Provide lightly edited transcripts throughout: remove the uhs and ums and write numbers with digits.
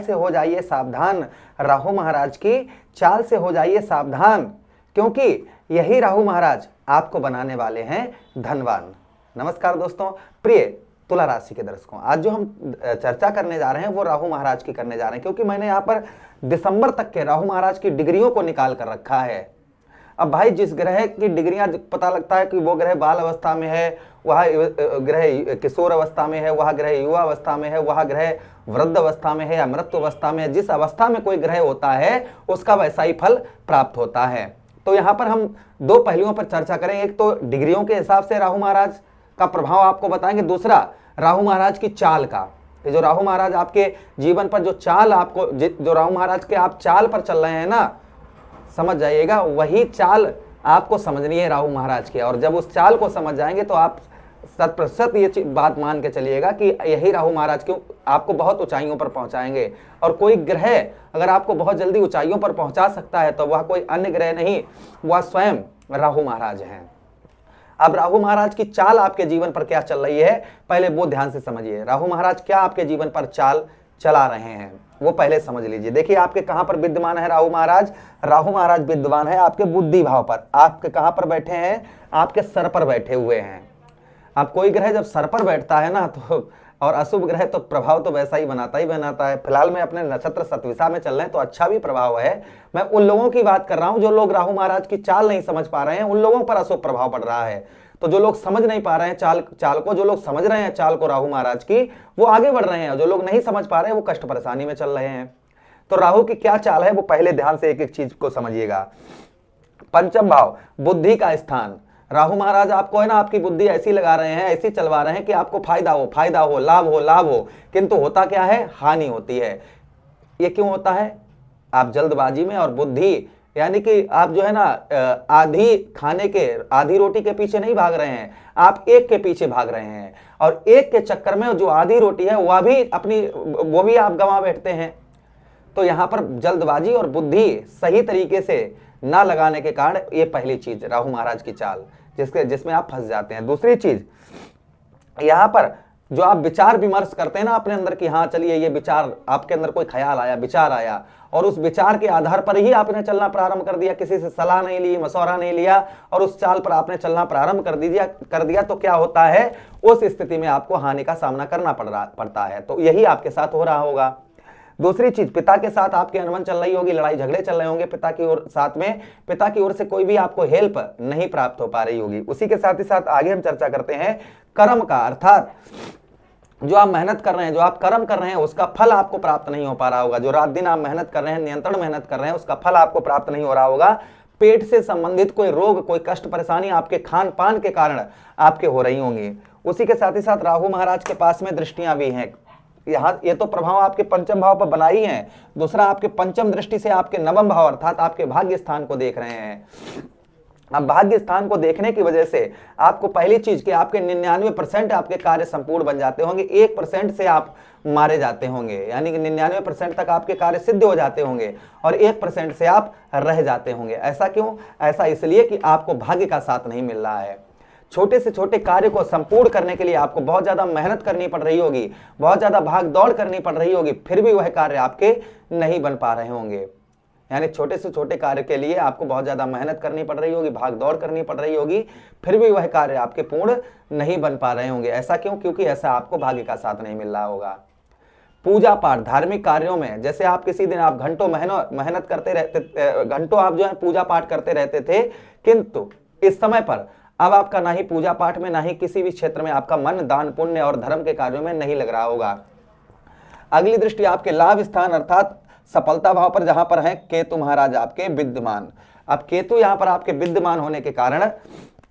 से हो जाइए सावधान, राहु महाराज की चाल से हो जाइए सावधान, क्योंकि यही राहु महाराज आपको बनाने वाले हैं धनवान। नमस्कार दोस्तों, प्रिय तुला राशि के दर्शकों, आज जो हम चर्चा करने जा रहे हैं वो राहु महाराज की करने जा रहे हैं, क्योंकि मैंने यहाँ पर दिसंबर तक के राहु महाराज की डिग्रियों को निकाल कर रखा है। अब भाई जिस ग्रह की डिग्रियां पता लगता है कि वो ग्रह बाल अवस्था में है, वह ग्रह किशोर अवस्था में है, वह ग्रह युवा अवस्था में है, वह ग्रह वृद्ध अवस्था में है या मृत्यु अवस्था में है, जिस अवस्था में कोई ग्रह होता है उसका वैसा ही फल प्राप्त होता है। तो यहाँ पर हम दो पहलुओं पर चर्चा करें, एक तो डिग्रियों के हिसाब से राहु महाराज का प्रभाव आपको बताएंगे, दूसरा राहु महाराज की चाल का। जो राहु महाराज आपके जीवन पर जो चाल आपको, जो राहु महाराज के आप चाल पर चल रहे हैं ना, समझ जाइएगा वही चाल आपको समझनी है राहु महाराज की। और जब उस चाल को समझ जाएंगे तो आप 100% ये बात मान के चलिएगा कि यही राहु महाराज क्यों आपको बहुत ऊंचाइयों पर पहुंचाएंगे। और कोई ग्रह अगर आपको बहुत जल्दी ऊंचाइयों पर पहुंचा सकता है तो वह कोई अन्य ग्रह नहीं, वह स्वयं राहु महाराज हैं। अब राहु महाराज की चाल आपके जीवन पर क्या चल रही है, पहले वो ध्यान से समझिए। राहु महाराज क्या आपके जीवन पर चाल चला रहे हैं वो पहले समझ लीजिए। देखिए आपके कहां पर विद्यमान है राहु महाराज। राहु महाराज विद्यमान है आपके बुद्धि भाव पर। आपके कहां पर बैठे हैं, आपके सर पर बैठे हुए हैं। अब कोई ग्रह जब सर पर बैठता है ना तो, और अशुभ ग्रह तो प्रभाव तो वैसा ही बनाता है। फिलहाल में अपने नक्षत्र सतविशा में चल रहे हैं तो अच्छा भी प्रभाव है। मैं उन लोगों की बात कर रहा हूं जो लोग राहु महाराज की चाल नहीं समझ पा रहे हैं, उन लोगों पर अशुभ प्रभाव पड़ रहा है। तो जो लोग समझ नहीं पा रहे हैं चाल को, जो लोग समझ रहे हैं चाल को राहु महाराज की, वो आगे बढ़ रहे हैं, और जो लोग नहीं समझ पा रहे हैं वो कष्ट परेशानी में चल रहे हैं। तो राहु की क्या चाल है वो पहले ध्यान से एक एक चीज को समझिएगा। पंचम भाव, बुद्धि का स्थान। राहु महाराज आपको है ना, आपकी बुद्धि ऐसी लगा रहे हैं, ऐसी चलवा रहे हैं कि आपको फायदा हो, लाभ हो, किंतु होता क्या है, हानि होती है। ये क्यों होता है, आप जल्दबाजी में और बुद्धि, यानी कि आप जो है ना आधी खाने के, आधी रोटी के पीछे नहीं भाग रहे हैं, आप एक के पीछे भाग रहे हैं, और एक के चक्कर में जो आधी रोटी है वो भी आप गंवा बैठते हैं। तो यहां पर जल्दबाजी और बुद्धि सही तरीके से ना लगाने के कारण ये पहली चीज राहु महाराज की चाल जिसमें आप फंस जाते हैं। दूसरी चीज, यहां पर जो आप विचार विमर्श करते हैं ना अपने अंदर की, हाँ चलिए ये विचार, आपके अंदर कोई ख्याल आया, विचार आया, और उस विचार के आधार पर ही आपने चलना प्रारंभ कर दिया, किसी से सलाह नहीं ली, मशवरा नहीं लिया, और उस चाल पर आपने चलना प्रारंभ कर दिया, तो क्या होता है, उस स्थिति में आपको हानि का सामना करना पड़ता है। तो यही आपके साथ हो रहा होगा। दूसरी चीज, पिता के साथ आपकी अनबन चल रही होगी, लड़ाई झगड़े चल रहे होंगे पिता की ओर, साथ में पिता की ओर से कोई भी आपको हेल्प नहीं प्राप्त हो पा रही होगी। उसी के साथ ही साथ आगे हम चर्चा करते हैं कर्म का, अर्थात जो आप मेहनत कर रहे हैं, जो आप कर्म कर रहे हैं, उसका फल आपको प्राप्त नहीं हो पा रहा होगा। जो रात दिन आप मेहनत कर रहे हैं, नियंत्रण मेहनत कर रहे हैं, उसका फल आपको प्राप्त नहीं हो रहा होगा। पेट से संबंधित कोई रोग, कोई कष्ट परेशानी आपके खान पान के कारण आपके हो रही होंगी। उसी के साथ ही साथ राहु महाराज के पास में दृष्टियां भी हैं। ये तो प्रभाव आपके पंचम भाव पर बना ही है, दूसरा आपके पंचम दृष्टि से आपके नवम भाव अर्थात आपके भाग्य स्थान को देख रहे हैं। अब भाग्य स्थान को देखने की वजह से आपको पहली चीज कि आपके 99% आपके कार्य संपूर्ण बन जाते होंगे, 1% से आप मारे जाते होंगे, यानी कि 99% तक आपके कार्य सिद्ध हो जाते होंगे और 1% से आप रह जाते होंगे। ऐसा क्यों? ऐसा इसलिए कि आपको भाग्य का साथ नहीं मिल रहा है। छोटे से छोटे कार्य को संपूर्ण करने के लिए आपको बहुत ज्यादा मेहनत करनी पड़ रही होगी, बहुत ज्यादा भाग दौड़ करनी पड़ रही होगी, फिर भी वह कार्य आपके नहीं बन पा रहे होंगे। यानी छोटे से छोटे कार्य के लिए आपको बहुत ज्यादा मेहनत करनी पड़ रही होगी, भाग दौड़ करनी पड़ रही होगी, फिर भी वह कार्य आपके पूर्ण नहीं बन पा रहे होंगे। ऐसा क्यों? क्योंकि ऐसा आपको भाग्य का साथ नहीं मिल रहा होगा। पूजा पाठ, धार्मिक कार्यों में जैसे आप किसी दिन आप घंटों मेहनत करते रहते, घंटों आप जो है पूजा पाठ करते रहते थे, किंतु इस समय पर अब आपका ना ही पूजा पाठ में ना ही किसी भी क्षेत्र में आपका मन दान पुण्य और धर्म के कार्यों में नहीं लग रहा होगा। अगली दृष्टि आपके लाभ स्थान अर्थात सफलता भाव पर, जहां पर है केतु महाराज आपके विद्यमान। अब केतु यहां पर आपके विद्यमान होने के कारण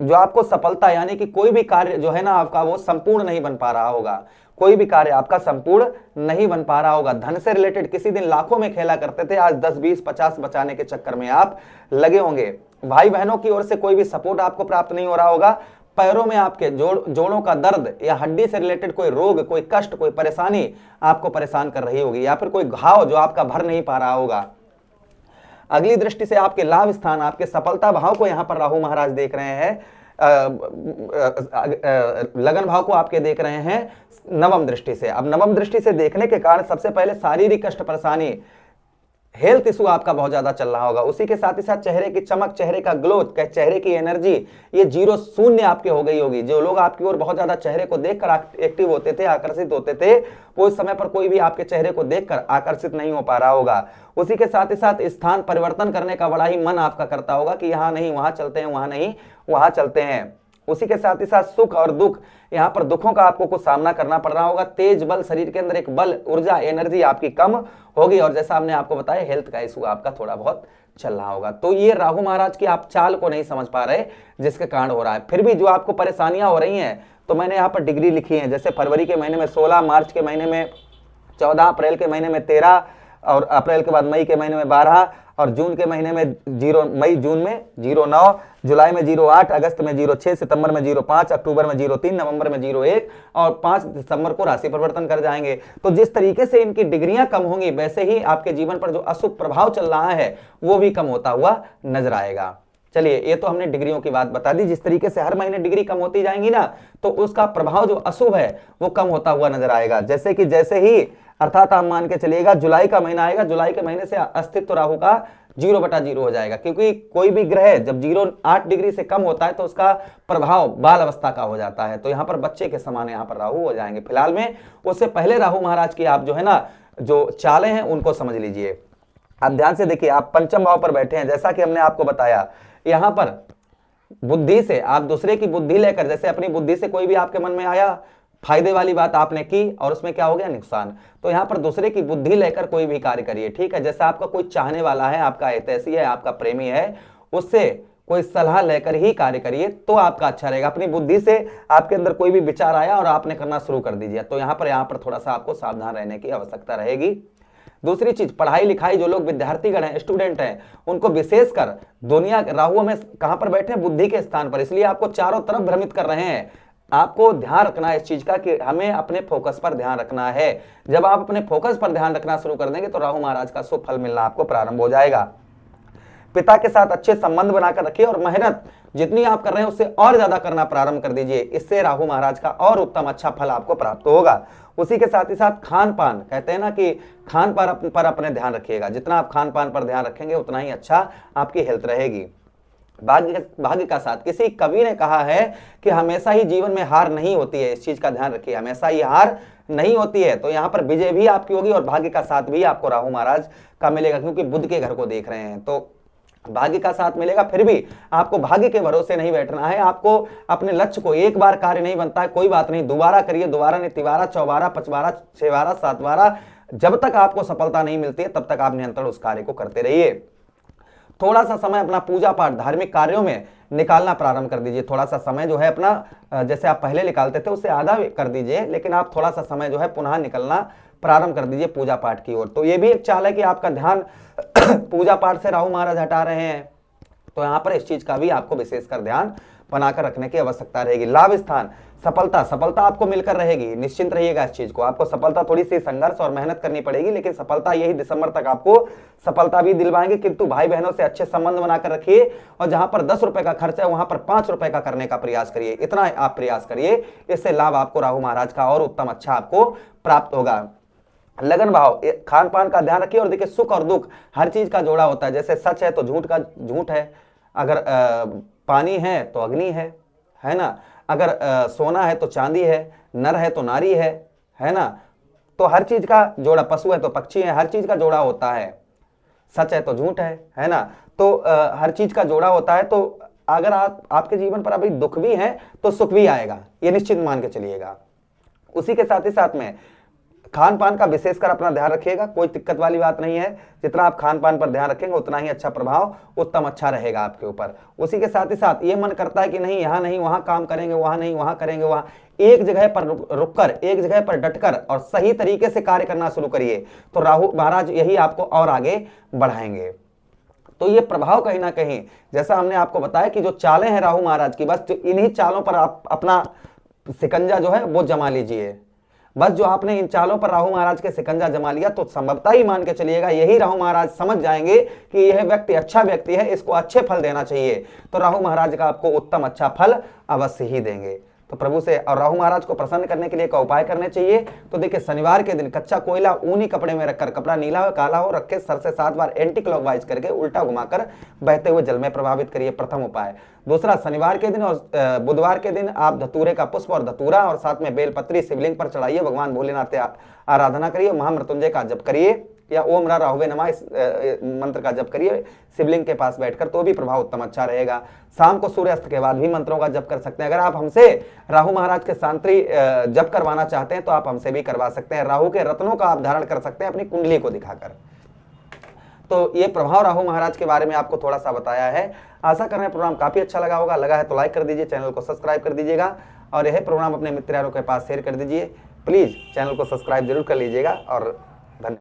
जो आपको सफलता, यानी कि कोई भी कार्य जो है ना आपका वो संपूर्ण नहीं बन पा रहा होगा, कोई भी कार्य आपका संपूर्ण नहीं बन पा रहा होगा। धन से रिलेटेड किसी दिन लाखों में खेला करते थे, आज 10, 20, 50 बचाने के चक्कर में आप लगे होंगे। भाई बहनों की ओर से कोई भी सपोर्ट आपको प्राप्त नहीं हो रहा होगा। पैरों में आपके जोड़ों का दर्द या हड्डी से रिलेटेड कोई रोग, कोई कष्ट, कोई परेशानी आपको परेशान कर रही होगी, या फिर कोई घाव जो आपका भर नहीं पा रहा होगा। अगली दृष्टि से आपके लाभ स्थान, आपके सफलता भाव को यहां पर राहु महाराज देख रहे हैं। लगन भाव को आपके देख रहे हैं नवम दृष्टि से। अब नवम दृष्टि से देखने के कारण सबसे पहले शारीरिक कष्ट परेशानी, हेल्थ इशू आपका बहुत ज्यादा चल रहा होगा। उसी के साथ ही साथ चेहरे की चमक, चेहरे का ग्लो, चेहरे की एनर्जी ये 0 शून्य आपके हो गई होगी। जो लोग आपकी ओर बहुत ज्यादा चेहरे को देखकर एक्टिव होते थे, आकर्षित होते थे, वो इस समय पर कोई भी आपके चेहरे को देखकर आकर्षित नहीं हो पा रहा होगा। उसी के साथ ही साथ स्थान परिवर्तन करने का बड़ा ही मन आपका करता होगा कि यहाँ नहीं वहां चलते हैं, वहां नहीं वहां चलते हैं। उसी के साथ ही साथ सुख और दुख, यहाँ पर दुखों का आपको कुछ सामना करना पड़ रहा होगा। तेज बल, शरीर के अंदर एक बल, ऊर्जा, एनर्जी आपकी कम होगी। और जैसा हमने आपको बताया, हेल्थ का इशू आपका थोड़ा बहुत चल रहा होगा। तो ये राहु महाराज की आप चाल को नहीं समझ पा रहे, जिसके कारण हो रहा है। फिर भी जो आपको परेशानियां हो रही हैं, तो मैंने यहाँ पर डिग्री लिखी है। जैसे फरवरी के महीने में 16, मार्च के महीने में 14, अप्रैल के महीने में 13, और अप्रैल के बाद मई के महीने में 12, और जून के महीने में 0, मई जून में 09, जुलाई में 08, अगस्त में 06, सितंबर में 05, अक्टूबर में 03, नवंबर में 01 और 5 दिसंबर को राशि परिवर्तन कर जाएंगे। तो जिस तरीके से इनकी डिग्रियां कम होंगी, वैसे ही आपके जीवन पर जो अशुभ प्रभाव चल रहा है वो भी कम होता हुआ नजर आएगा। चलिए, ये तो हमने डिग्रियों की बात बता दी। जिस तरीके से हर महीने डिग्री कम होती जाएंगी ना, तो उसका प्रभाव जो अशुभ है वो कम होता हुआ नजर आएगा। जैसे ही अर्थात आप मान के चलिएगा, जुलाई का महीना आएगा, जुलाई के महीने से अस्तित्व राहु का 0/0 हो जाएगा। क्योंकि कोई भी ग्रह जब 0.8 डिग्री से कम होता है तो उसका प्रभाव बाल अवस्था का हो जाता है। तो यहाँ पर बच्चे के समान यहाँ पर राहु हो जाएंगे फिलहाल में। उससे पहले राहु महाराज की आप जो है ना, जो चालें हैं उनको समझ लीजिए। आप ध्यान से देखिए, आप पंचम भाव पर बैठे हैं। जैसा कि हमने आपको बताया, यहाँ पर बुद्धि से आप दूसरे की बुद्धि लेकर, जैसे अपनी बुद्धि से कोई भी आपके मन में आया, फायदे वाली बात आपने की और उसमें क्या हो गया, नुकसान। तो यहाँ पर दूसरे की बुद्धि लेकर कोई भी कार्य करिए, ठीक है। जैसे आपका कोई चाहने वाला है, आपका हितैषी है, आपका प्रेमी है, उससे कोई सलाह लेकर ही कार्य करिए तो आपका अच्छा रहेगा। अपनी बुद्धि से आपके अंदर कोई भी विचार आया और आपने करना शुरू कर दीजिए, तो यहाँ पर थोड़ा सा आपको सावधान रहने की आवश्यकता रहेगी। दूसरी चीज, पढ़ाई लिखाई, जो लोग विद्यार्थीगण हैं, स्टूडेंट हैं, उनको विशेषकर दुनिया, राहु में कहां पर बैठे हैं, बुद्धि के स्थान पर, इसलिए आपको चारों तरफ भ्रमित कर रहे हैं। आपको ध्यान रखना है इस चीज का कि हमें अपने फोकस पर ध्यान रखना है। जब आप अपने फोकस पर ध्यान रखना शुरू कर देंगे तो राहु महाराज का शुभ फल मिलना आपको प्रारंभ हो जाएगा। पिता के साथ अच्छे संबंध बनाकर रखिए और मेहनत जितनी आप कर रहे हैं उससे और ज्यादा करना प्रारंभ कर दीजिए। इससे राहु महाराज का और उत्तम अच्छा फल आपको प्राप्त होगा। उसी के साथ ही साथ खान पान, कहते हैं ना कि खान पान पर अपने ध्यान रखिएगा। जितना आप खान पान पर ध्यान रखेंगे उतना ही अच्छा आपकी हेल्थ रहेगी। भाग्य का साथ, किसी कवि ने कहा है कि हमेशा ही जीवन में हार नहीं होती है, इस चीज का ध्यान रखिए, हमेशा ही हार नहीं होती है। तो यहाँ पर विजय भी आपकी होगी और भाग्य का साथ भी आपको राहु महाराज का मिलेगा, क्योंकि बुध के घर को देख रहे हैं तो भाग्य का साथ मिलेगा। फिर भी आपको भाग्य के भरोसे नहीं बैठना है। आपको अपने लक्ष्य को, एक बार कार्य नहीं बनता है कोई बात नहीं, दोबारा करिए, दोबारा नहीं, तिबारा, चौबारा, पचबारा, छबारा, सातबारा, जब तक आपको सफलता नहीं मिलती है तब तक आप निरंतर उस कार्य को करते रहिए। थोड़ा सा समय अपना पूजा पाठ, धार्मिक कार्यों में निकालना प्रारंभ कर दीजिए। थोड़ा सा समय जो है अपना, जैसे आप पहले निकालते थे उससे आधा कर दीजिए, लेकिन आप थोड़ा सा समय जो है पुनः निकलना प्रारंभ कर दीजिए पूजा पाठ की ओर। तो ये भी एक चाल है कि आपका ध्यान पूजा पाठ से राहु महाराज हटा रहे हैं, तो यहाँ पर इस चीज का भी आपको विशेषकर ध्यान बनाकर रखने की आवश्यकता रहेगी। लाभ स्थान, सफलता आपको मिलकर रहेगी, निश्चिंत रहिएगा इस चीज को। आपको सफलता, थोड़ी सी संघर्ष और मेहनत करनी पड़ेगी, लेकिन सफलता यही दिसंबर तक आपको सफलता भी दिलवाएंगे। किंतु भाई बहनों से अच्छे संबंध बनाकर रखिए और जहां पर 10 रुपए का खर्च है वहां पर 5 रुपए का करने का प्रयास करिए। इतना आप प्रयास करिए, इससे लाभ आपको राहु महाराज का और उत्तम अच्छा आपको प्राप्त होगा। लगन भाव, खान पान का ध्यान रखिए और देखिए सुख और दुख हर चीज का जोड़ा होता है। जैसे सच है तो झूठ का झूठ है, अगर पानी है तो अग्नि है ना, अगर सोना है तो चांदी है, नर है तो नारी है ना। तो हर चीज का जोड़ा, पशु है तो पक्षी है, हर चीज का जोड़ा होता है। सच है तो झूठ है ना। तो हर चीज का जोड़ा होता है। तो अगर आपके जीवन पर अभी दुख भी है तो सुख भी आएगा, ये निश्चित मान के चलिएगा। उसी के साथ ही साथ में खान पान का विशेषकर अपना ध्यान रखिएगा, कोई दिक्कत वाली बात नहीं है। जितना आप खान पान पर ध्यान रखेंगे उतना ही अच्छा प्रभाव, उत्तम अच्छा रहेगा आपके ऊपर। उसी के साथ ही साथ ये मन करता है कि नहीं यहाँ नहीं वहां काम करेंगे, वहां नहीं वहां करेंगे, वहां एक जगह पर रुककर, एक जगह पर डटकर और सही तरीके से कार्य करना शुरू करिए, तो राहु महाराज यही आपको और आगे बढ़ाएंगे। तो ये प्रभाव कहीं ना कहीं, जैसा हमने आपको बताया कि जो चालें हैं राहु महाराज की, बस इन्हीं चालों पर आप अपना सिकंजा जो है वो जमा लीजिए। बस जो आपने इन चालों पर राहु महाराज के शिकंजा जमा लिया तो संभवतः ही मान के चलिएगा यही राहु महाराज समझ जाएंगे कि यह व्यक्ति अच्छा व्यक्ति है, इसको अच्छे फल देना चाहिए, तो राहु महाराज का आपको उत्तम अच्छा फल अवश्य ही देंगे। तो प्रभु से और राहु महाराज को प्रसन्न करने के लिए का उपाय करने चाहिए। तो देखिए शनिवार के दिन कच्चा कोयला ऊनी कपड़े में रखकर, कपड़ा नीला हो काला हो, रख के सर से 7 बार एंटी क्लॉकवाइज करके उल्टा घुमाकर बहते हुए जल में प्रभावित करिए, प्रथम उपाय। दूसरा, शनिवार के दिन और बुधवार के दिन आप धतूरे का पुष्प और धतूरा और साथ में बेलपत्री शिवलिंग पर चढ़ाइए, भगवान भोलेनाथ की आराधना करिए, महामृत्युंजय का जप करिए या ओम रा राहुवे नमः इस मंत्र का जप करिए शिवलिंग के पास बैठकर, तो भी प्रभाव उत्तम अच्छा रहेगा। शाम को सूर्यास्त के बाद भी मंत्रों का जप कर सकते हैं। अगर आप हमसे राहु महाराज के शांति जप करवाना चाहते हैं तो आप हमसे भी करवा सकते हैं। राहु के रत्नों का आप धारण कर सकते हैं अपनी कुंडली को दिखाकर। तो ये प्रभाव राहु महाराज के बारे में आपको थोड़ा सा बताया है। आशा कर रहे हैं प्रोग्राम काफी अच्छा लगा होगा। लगा है तो लाइक कर दीजिए, चैनल को सब्सक्राइब कर दीजिएगा और यह प्रोग्राम अपने मित्रों के पास शेयर कर दीजिए। प्लीज चैनल को सब्सक्राइब जरूर कर लीजिएगा और